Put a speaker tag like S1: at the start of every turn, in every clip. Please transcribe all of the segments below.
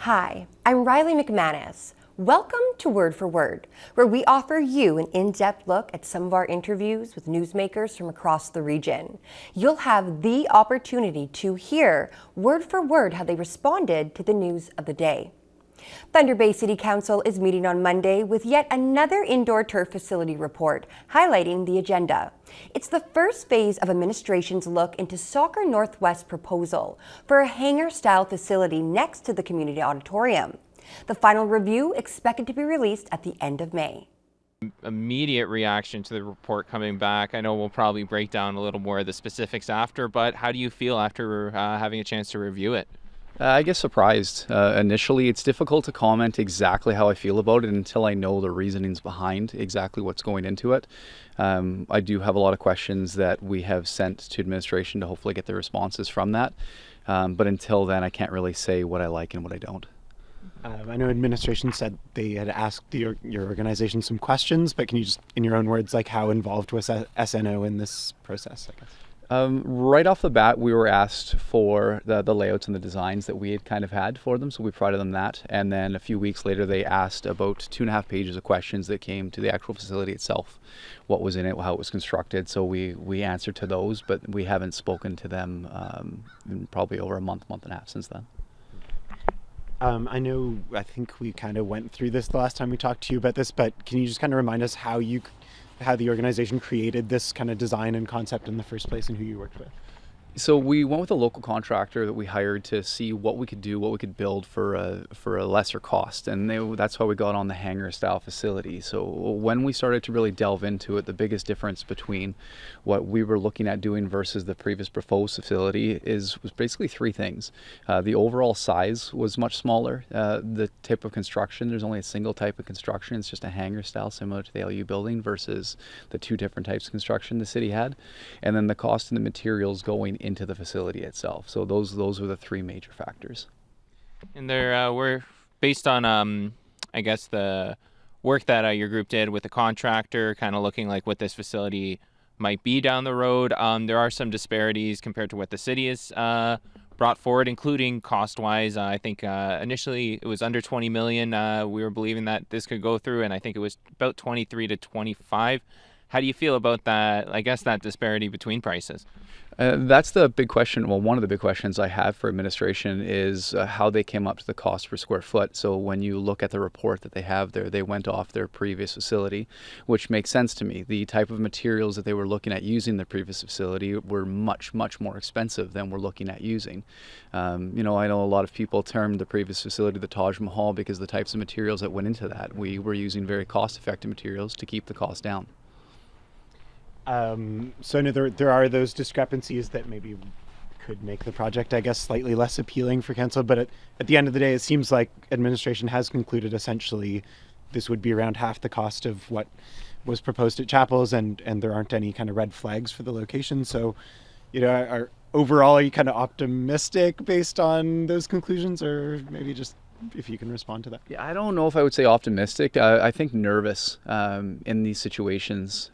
S1: Hi, I'm Riley McManus. Welcome to Word for Word, where we offer you an in-depth look at some of our interviews with newsmakers from across the region. You'll have the opportunity to hear word for word how they responded to the news of the day. Thunder Bay City Council is meeting on Monday with yet another indoor turf facility report highlighting the agenda. It's the first phase of administration's look into Soccer Northwest's proposal for a hangar-style facility next to the community auditorium. The final review expected to be released at the end of May.
S2: Immediate reaction to the report coming back. I know we'll probably break down a little more of the specifics after, but how do you feel after having a chance to review it?
S3: I get surprised. Initially, it's difficult to comment exactly how I feel about it until I know the reasonings behind exactly what's going into it. I do have a lot of questions that we have sent to administration to hopefully get the responses from that. But until then, I can't really say what I like and what I don't.
S4: I know administration said they had asked your organization some questions, but can you just, in your own words, like how involved was SNO in this process, I guess?
S3: Right off the bat, we were asked for the layouts and the designs that we had kind of had for them, so we provided them that. And then a few weeks later, they asked about 2.5 pages of questions that came to the actual facility itself, what was in it, how it was constructed. So we answered to those, but we haven't spoken to them in probably over a month and a half since then.
S4: I think we kind of went through this the last time we talked to you about this, but can you just kind of remind us how the organization created this kind of design and concept in the first place and who you worked with?
S3: So we went with a local contractor that we hired to see what we could do, what we could build for a lesser cost, and that's how we got on the hangar-style facility. So when we started to really delve into it, the biggest difference between what we were looking at doing versus the previous proposed facility was basically three things. The overall size was much smaller. The type of construction, there's only a single type of construction. It's just a hangar-style, similar to the LU building, versus the two different types of construction the city had. And then the cost and the materials going into the facility itself. So those were the three major factors.
S2: And there were based on I guess the work that your group did with the contractor, kind of looking like what this facility might be down the road. There are some disparities compared to what the city has brought forward, including cost-wise. I think initially it was under 20 million. We were believing that this could go through, and I think it was about 23 to 25. How do you feel about that? I guess that disparity between prices.
S3: That's the big question. Well, one of the big questions I have for administration is how they came up to the cost per square foot. So when you look at the report that they have there, they went off their previous facility, which makes sense to me. The type of materials that they were looking at using the previous facility were much more expensive than we're looking at using. I know a lot of people termed the previous facility the Taj Mahal because the types of materials that went into that. We were using very cost-effective materials to keep the cost down.
S4: So I know there are those discrepancies that maybe could make the project, I guess, slightly less appealing for council. But at the end of the day, it seems like administration has concluded essentially this would be around half the cost of what was proposed at Chapels, and there aren't any kind of red flags for the location. So, overall, are you kind of optimistic based on those conclusions, or maybe just if you can respond to that?
S3: Yeah, I don't know if I would say optimistic. I think nervous in these situations.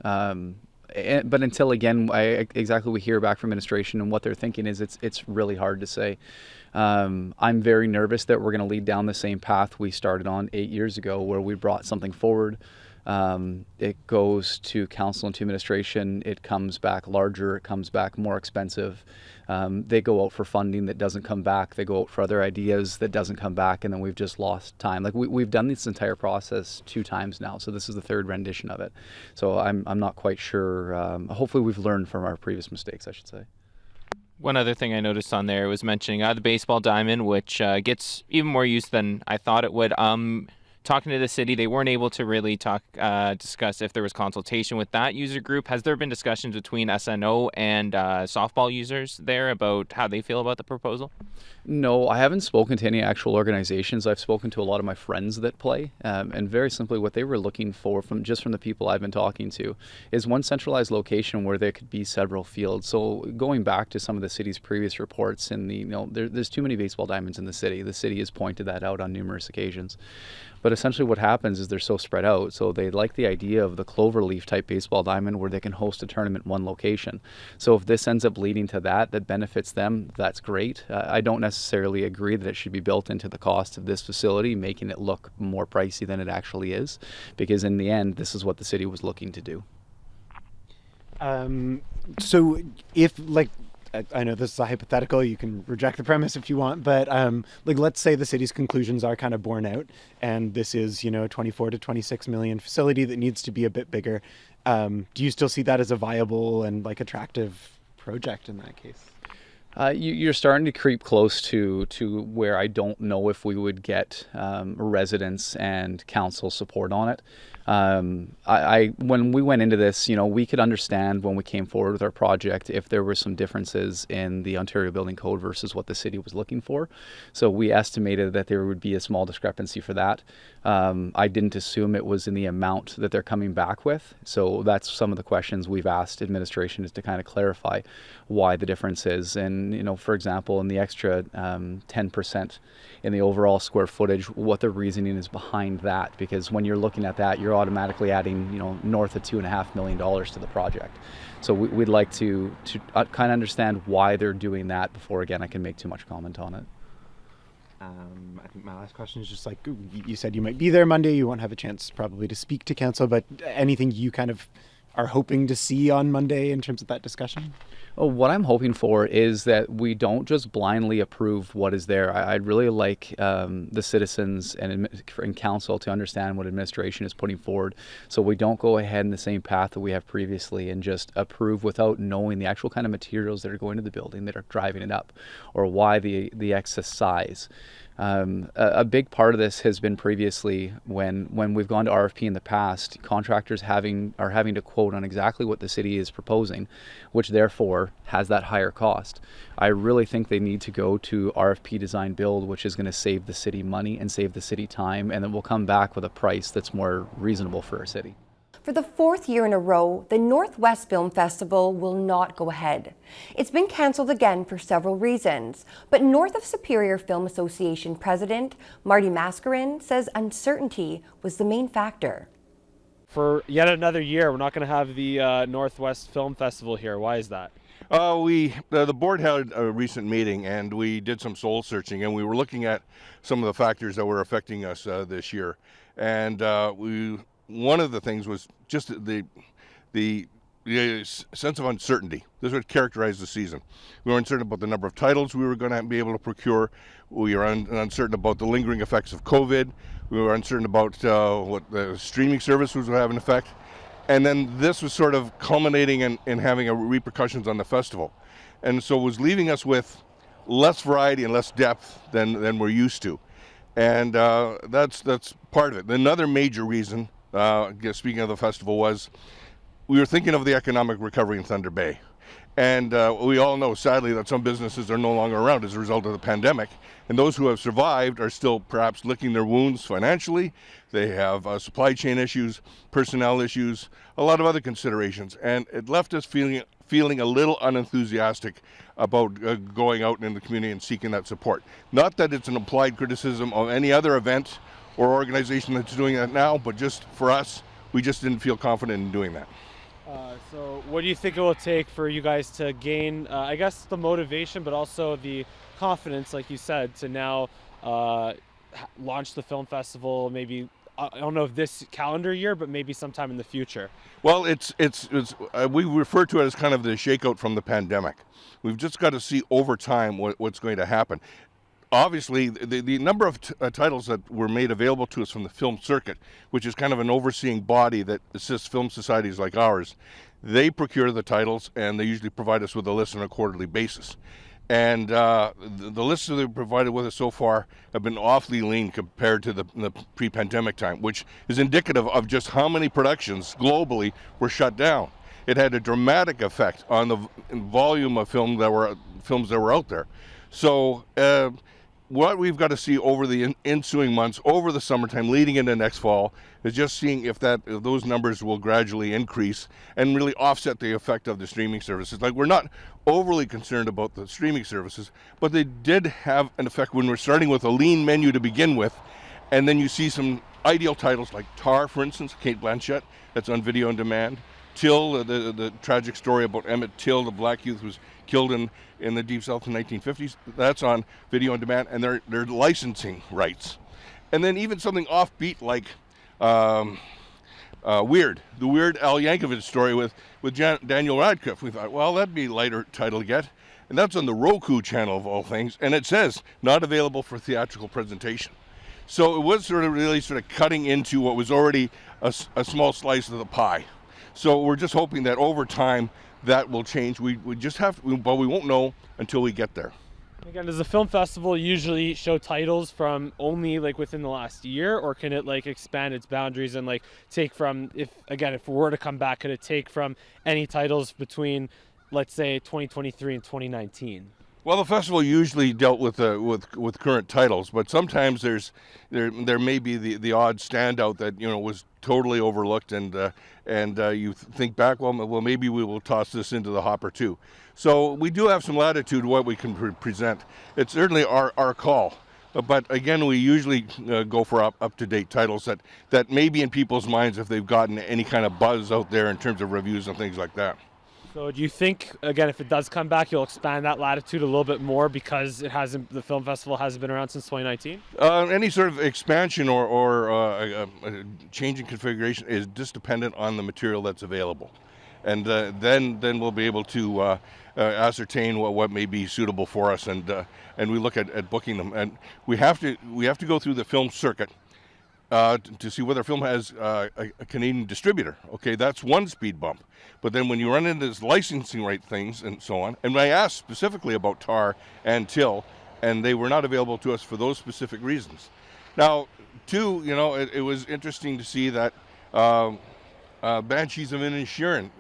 S3: But until again, exactly we hear back from administration and what they're thinking is it's really hard to say. I'm very nervous that we're going to lead down the same path we started on 8 years ago, where we brought something forward. It goes to council and to administration. It comes back larger. It comes back more expensive. They go out for funding that doesn't come back. They go out for other ideas that doesn't come back, and then we've just lost time. Like we've done this entire process 2 times now, so this is the 3rd rendition of it. So I'm not quite sure. Hopefully we've learned from our previous mistakes, I should say.
S2: One other thing I noticed on there was mentioning the baseball diamond, which gets even more use than I thought it would. Talking to the city, they weren't able to really discuss if there was consultation with that user group. Has there been discussions between SNO and softball users there about how they feel about the proposal?
S3: No, I haven't spoken to any actual organizations. I've spoken to a lot of my friends that play, and very simply what they were looking for from the people I've been talking to is one centralized location where there could be several fields. So going back to some of the city's previous reports, and there's too many baseball diamonds in the city. The city has pointed that out on numerous occasions. But But essentially what happens is they're so spread out. So they like the idea of the Cloverleaf type baseball diamond where they can host a tournament in one location. So if this ends up leading to that benefits them, that's great. I don't necessarily agree that it should be built into the cost of this facility, making it look more pricey than it actually is, because in the end, this is what the city was looking to do.
S4: So if, like, I know this is a hypothetical, you can reject the premise if you want, but like, let's say the city's conclusions are kind of borne out and this is, a 24 to 26 million facility that needs to be a bit bigger. Do you still see that as a viable and like attractive project in that case?
S3: You're starting to creep close to where I don't know if we would get residents and council support on it. When we went into this, we could understand when we came forward with our project if there were some differences in the Ontario Building Code versus what the city was looking for. So we estimated that there would be a small discrepancy for that. I didn't assume it was in the amount that they're coming back with. So that's some of the questions we've asked administration, is to kind of clarify why the difference is. And, for example, in the extra 10% in the overall square footage, what the reasoning is behind that. Because when you're looking at that, you're automatically adding, north of $2.5 million to the project. So we'd like to kind of understand why they're doing that before, again, I can make too much comment on it.
S4: I think my last question is just like, you said you might be there Monday. You won't have a chance probably to speak to council, but anything you kind of are hoping to see on Monday in terms of that discussion?
S3: Oh, what I'm hoping for is that we don't just blindly approve what is there. I'd really like the citizens and council to understand what administration is putting forward, so we don't go ahead in the same path that we have previously and just approve without knowing the actual kind of materials that are going to the building that are driving it up, or why the excess size. A big part of this has been previously when we've gone to RFP in the past, contractors are having to quote on exactly what the city is proposing, which therefore has that higher cost. I really think they need to go to RFP design build, which is going to save the city money and save the city time, and then we'll come back with a price that's more reasonable for our city.
S1: For the fourth year in a row, the Northwest Film Festival will not go ahead. It's been cancelled again for several reasons, but North of Superior Film Association President Marty Mascarin says uncertainty was the main factor.
S5: For yet another year, we're not going to have the Northwest Film Festival here. Why is that?
S6: The board held a recent meeting and we did some soul searching, and we were looking at some of the factors that were affecting us this year. And one of the things was just the sense of uncertainty. This would characterize the season. We were uncertain about the number of titles we were going to be able to procure. We were uncertain about the lingering effects of COVID. We were uncertain about what the streaming service was going to have an effect. And then this was sort of culminating in having repercussions on the festival. And so it was leaving us with less variety and less depth than we're used to. And that's part of it. Another major reason, speaking of the festival, was we were thinking of the economic recovery in Thunder Bay. And we all know, sadly, that some businesses are no longer around as a result of the pandemic. And those who have survived are still perhaps licking their wounds financially. They have supply chain issues, personnel issues, a lot of other considerations. And it left us feeling a little unenthusiastic about going out in the community and seeking that support. Not that it's an implied criticism of any other event or organization that's doing that now, but just for us, we just didn't feel confident in doing that.
S5: So what do you think it will take for you guys to gain, I guess, the motivation, but also the confidence, like you said, to now launch the film festival, maybe, I don't know if this calendar year, but maybe sometime in the future?
S6: Well, we refer to it as kind of the shakeout from the pandemic. We've just got to see over time what's going to happen. Obviously, the number of titles that were made available to us from the film circuit, which is kind of an overseeing body that assists film societies like ours, they procure the titles and they usually provide us with a list on a quarterly basis. And the lists that they've provided with us so far have been awfully lean compared to the pre-pandemic time, which is indicative of just how many productions globally were shut down. It had a dramatic effect on the volume of films that were out there. So what we've got to see over the ensuing months, over the summertime, leading into next fall, is just seeing if those numbers will gradually increase and really offset the effect of the streaming services. Like, we're not overly concerned about the streaming services, but they did have an effect when we're starting with a lean menu to begin with, and then you see some ideal titles like Tar, for instance, Kate Blanchett, that's on video on demand. Till, the tragic story about Emmett Till, the black youth was killed in the Deep South in the 1950s, that's on video on demand, and they're licensing rights. And then even something offbeat like Weird, the Weird Al Yankovic story with Daniel Radcliffe. We thought, well, that'd be a lighter title to get. And that's on the Roku channel of all things, and it says not available for theatrical presentation. So it was really cutting into what was already a small slice of the pie. So we're just hoping that over time that will change. We just have to, but we won't know until we get there.
S5: Again, does the film festival usually show titles from only like within the last year, or can it like expand its boundaries and like take from, if it were to come back, could it take from any titles between, let's say, 2023 and 2019?
S6: Well, the festival usually dealt with current titles, but sometimes there may be the odd standout that was totally overlooked, and you think back, well, maybe we will toss this into the hopper too. So we do have some latitude what we can present. It's certainly our call, but again, we usually go for up-to-date titles that may be in people's minds if they've gotten any kind of buzz out there in terms of reviews and things like that.
S5: So do you think, again, if it does come back, you'll expand that latitude a little bit more because the film festival hasn't been around since 2019?
S6: Any sort of expansion or a change in configuration is just dependent on the material that's available. And then we'll be able to ascertain what may be suitable for us, and we look at booking them. And we have to go through the film circuit to see whether a film has a Canadian distributor. Okay, that's one speed bump. But then when you run into this licensing right things and so on, and I asked specifically about Tar and Till, and they were not available to us for those specific reasons. Now, too, it was interesting to see that Banshees of Inisherin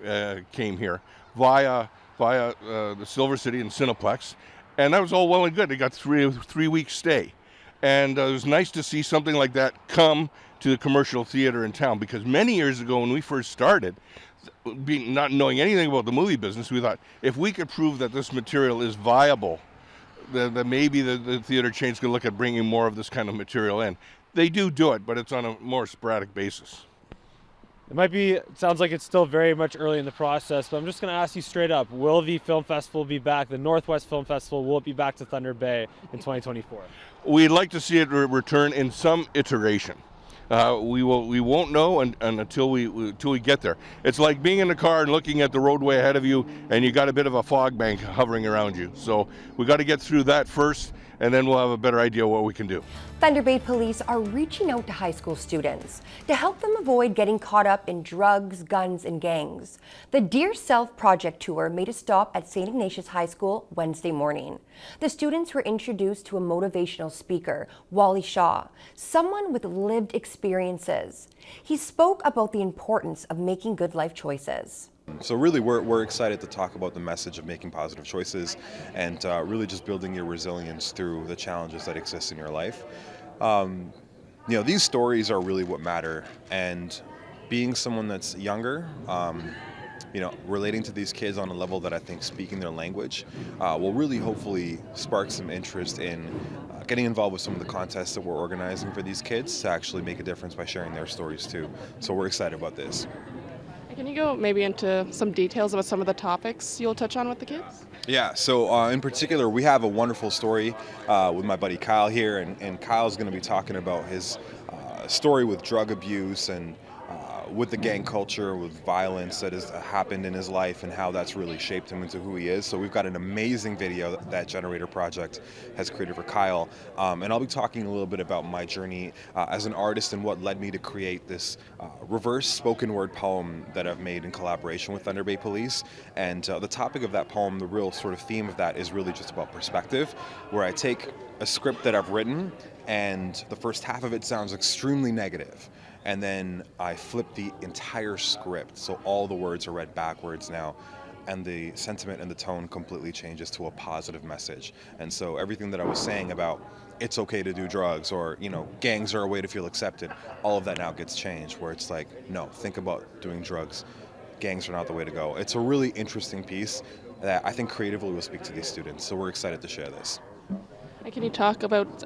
S6: came here via the Silver City and Cineplex, and that was all well and good. They got three-week stay. And it was nice to see something like that come to the commercial theater in town, because many years ago when we first started, not knowing anything about the movie business, we thought if we could prove that this material is viable, then maybe the theater chains could look at bringing more of this kind of material in. They do it, but it's on a more sporadic basis.
S5: It sounds like it's still very much early in the process, but I'm just going to ask you straight up, will the film festival be back, the Northwest Film Festival, will it be back to Thunder Bay in 2024?
S6: We'd like to see it return in some iteration. We won't know until we get there. It's like being in the car and looking at the roadway ahead of you, and you got a bit of a fog bank hovering around you. So we got to get through that first, and then we'll have a better idea what we can do.
S1: Thunder Bay Police are reaching out to high school students to help them avoid getting caught up in drugs, guns, and gangs. The Dear Self Project Tour made a stop at St. Ignatius High School Wednesday morning. The students were introduced to a motivational speaker, Wally Shaw, someone with lived experiences. He spoke about the importance of making good life choices.
S7: So really we're excited to talk about the message of making positive choices and really just building your resilience through the challenges that exist in your life. These stories are really what matter, and being someone that's younger, relating to these kids on a level that I think speaking their language will really hopefully spark some interest in getting involved with some of the contests that we're organizing for these kids to actually make a difference by sharing their stories too. So we're excited about this.
S8: Can you go maybe into some details about some of the topics you'll touch on with the kids?
S7: Yeah, so in particular, we have a wonderful story with my buddy Kyle here, and Kyle's going to be talking about his story with drug abuse and with the gang culture, with violence that has happened in his life and how that's really shaped him into who he is. So we've got an amazing video that Generator Project has created for Kyle. And I'll be talking a little bit about my journey as an artist and what led me to create this reverse spoken word poem that I've made in collaboration with Thunder Bay Police. And the topic of that poem, the real sort of theme of that is really just about perspective, where I take a script that I've written and the first half of it sounds extremely negative. And then I flip the entire script, so all the words are read backwards now, and the sentiment and the tone completely changes to a positive message. And so everything that I was saying about it's okay to do drugs or, gangs are a way to feel accepted, all of that now gets changed, where it's like, no, think about doing drugs. Gangs are not the way to go. It's a really interesting piece that I think creatively will speak to these students, so we're excited to share this.
S8: And can you talk about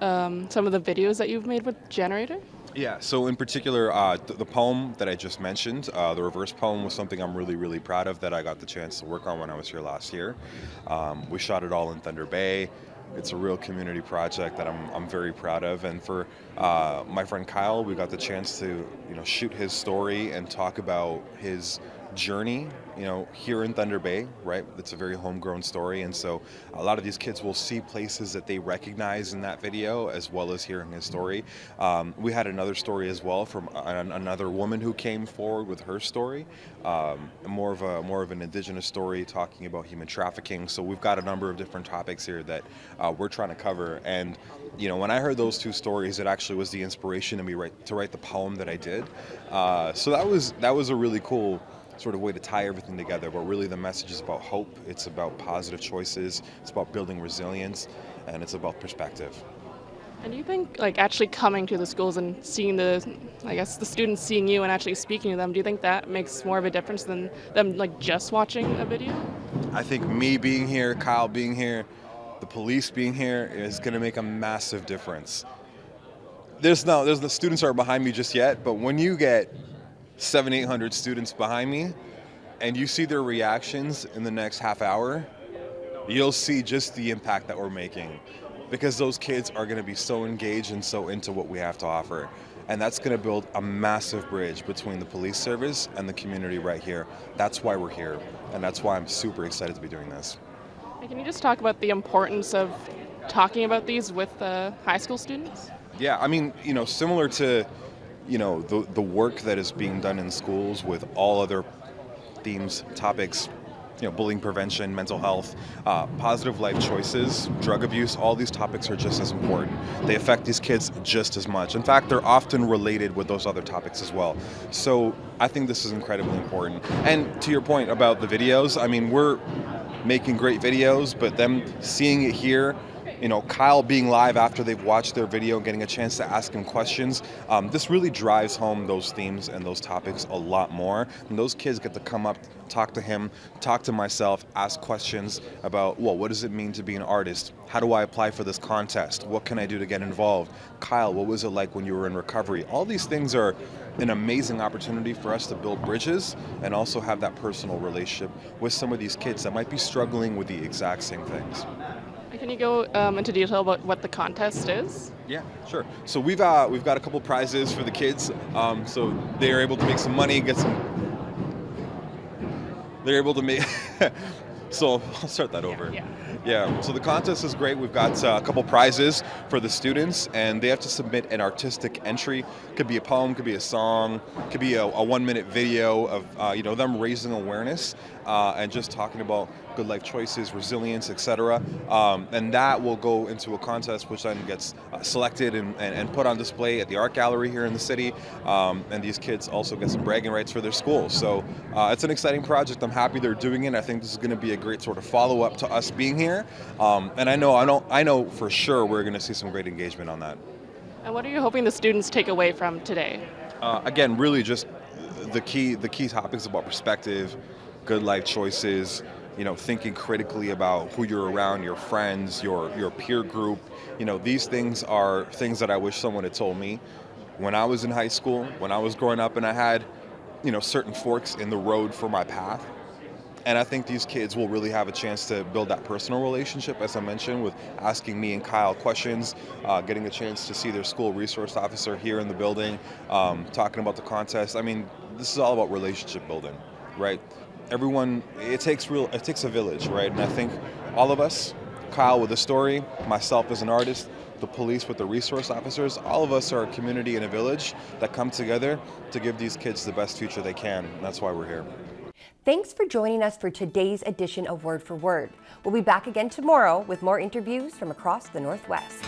S8: some of the videos that you've made with Generator?
S7: Yeah, so in particular, the poem that I just mentioned, the reverse poem, was something I'm really, really proud of that I got the chance to work on when I was here last year. We shot it all in Thunder Bay. It's a real community project that I'm very proud of. And for my friend Kyle, we got the chance to shoot his story and talk about his journey, here in Thunder Bay, right? It's a very homegrown story, and so a lot of these kids will see places that they recognize in that video, as well as hearing his story. We had another story as well from another woman who came forward with her story, more of an Indigenous story talking about human trafficking. So we've got a number of different topics here that we're trying to cover. And when I heard those two stories, it actually was the inspiration to me to write the poem that I did. So that was a really cool sort of way to tie everything together, but really the message is about hope, it's about positive choices, it's about building resilience, and it's about perspective.
S8: And do you think, like, actually coming to the schools and seeing the students seeing you and actually speaking to them, do you think that makes more of a difference than them, like, just watching a video?
S7: I think me being here, Kyle being here, the police being here is going to make a massive difference. There's the students aren't behind me just yet, but when you get 700-800 students behind me and you see their reactions in the next half hour, you'll see just the impact that we're making, because those kids are going to be so engaged and so into what we have to offer, and that's going to build a massive bridge between the police service and the community right here. That's why we're here, and that's why I'm super excited to be doing this.
S8: And can you just talk about the importance of talking about these with high school students?
S7: Yeah, I mean, similar to the work that is being done in schools with all other themes, topics, bullying prevention, mental health, positive life choices, drug abuse, all these topics are just as important. They affect these kids just as much. In fact, they're often related with those other topics as well. So I think this is incredibly important. And to your point about the videos, I mean, we're making great videos, but them seeing it here, Kyle being live after they've watched their video, getting a chance to ask him questions, this really drives home those themes and those topics a lot more. And those kids get to come up, talk to him, talk to myself, ask questions about, well, what does it mean to be an artist? How do I apply for this contest? What can I do to get involved? Kyle, what was it like when you were in recovery? All these things are an amazing opportunity for us to build bridges and also have that personal relationship with some of these kids that might be struggling with the exact same things.
S8: Can you go into detail about what the contest is?
S7: Yeah, sure. So we've got a couple prizes for the kids. So they're able to make some money, They're able to make. So I'll start that over. Yeah. So the contest is great. We've got a couple prizes for the students, and they have to submit an artistic entry. Could be a poem, could be a song, could be a 1-minute video of them raising awareness and just talking about good life choices, resilience, etc. And that will go into a contest, which then gets selected and put on display at the art gallery here in the city. And these kids also get some bragging rights for their school. So it's an exciting project. I'm happy they're doing it. I think this is going to be a great sort of follow-up to us being here. And I know for sure we're going to see some great engagement on that.
S8: And what are you hoping the students take away from today?
S7: Again, really just the key topics about perspective, good life choices, thinking critically about who you're around, your friends, your peer group. These things are things that I wish someone had told me when I was in high school, when I was growing up, and I had, certain forks in the road for my path. And I think these kids will really have a chance to build that personal relationship, as I mentioned, with asking me and Kyle questions, getting a chance to see their school resource officer here in the building, talking about the contest. I mean, this is all about relationship building, right? Everyone, it takes a village, right? And I think all of us, Kyle with a story, myself as an artist, the police with the resource officers, all of us are a community and a village that come together to give these kids the best future they can. And that's why we're here.
S1: Thanks for joining us for today's edition of Word for Word. We'll be back again tomorrow with more interviews from across the Northwest.